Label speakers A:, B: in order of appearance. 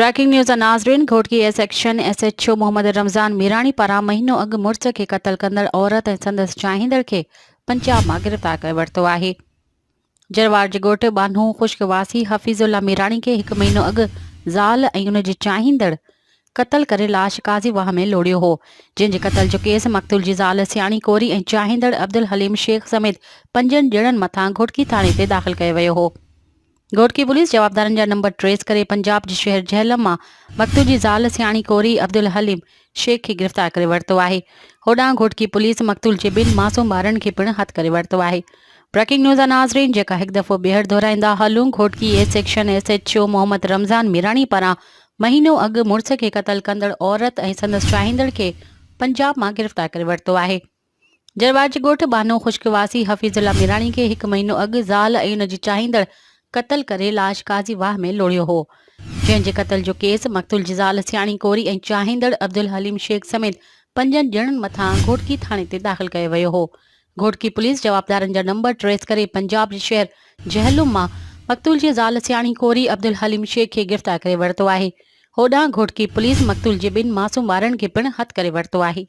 A: Breaking news नाज़रीन। Ghotki A section SHO Mohammad Ramzan Mirani पारां महीनो अॻु मुड़िस खे क़तल कंदड़ औरत ऐं संदसि चाहींदड़ खे पंजाब मां गिरफ़्तार करे वरितो आहे। जरवार जे ॻोठु बानू ख़ुश्कवासी हफ़ीज़ुल्ला मीराणी खे हिकु महीनो अॻु ज़ाल ऐं उन जी चाहींदड़ क़तल करे लाश काज़ी वाह में लोड़ियो हो, जंहिंजे क़तल जो केस मक़तूल जी ज़ाल सियाणी कोरी ऐं चाहींदड़ अब्दुल हलीम शेख समेत 5 ॼणनि मथां घोटकी थाणे ते दाख़िल कयो वियो हो। घोटकी पुलिस जवाबदारनि जा नंबर ट्रेस करे पंजाब जे शहर झेलम मां मक़तूल जी ज़ाल सियाणी कोरी अब्दुल हलीम शेख खे गिरफ़्तार करे वरितो आहे। होॾां घोटकी पुलिस मक़तूल जे 2 मासूम ॿारनि खे पिणु हथु करे वरितो आहे। ब्रेकिंग न्यूज़ नाज़रीन, जेका हिकु दफ़ो ॿीहर दोहराईंदा हलूं। Ghotki A section SHO Mohammad Ramzan Mirani पारां महीनो अॻु मुड़िस खे क़तल कंदड़ औरत ऐं संदसि चाहींदड़ खे पंजाब मां गिरफ़्तार करे वरितो आहे। जरवार जे ॻोठु बानो ख़ुश्कवासी हफ़ीज़ुल्ला मीराणी खे हिकु महीनो अॻु ज़ाल ऐं उन जी चाहींदड़ क़तल करे लाश काज़ी वाह में लोड़ियो हो, जंहिंजे क़तल जो केस मक़तूल जी ज़ाल सियाणी कोरी ऐं चाहींदड़ अब्दुल हलीम शेख समेत 5 ॼणनि मथां घोटकी थाणे ते दाख़िल कयो वियो हो। घोटकी पुलिस जवाबदारनि जा नंबर ट्रेस करे पंजाब जे शहर जहलुम मां मक़तूल जी ज़ाल सियाणी कोरी अब्दुल हलीम शेख खे गिरफ़्तार करे वरितो आहे। होॾां घोटकी पुलिस मक़तूल जे 2 मासूम ॿारनि खे पिणु हथु करे वरितो आहे।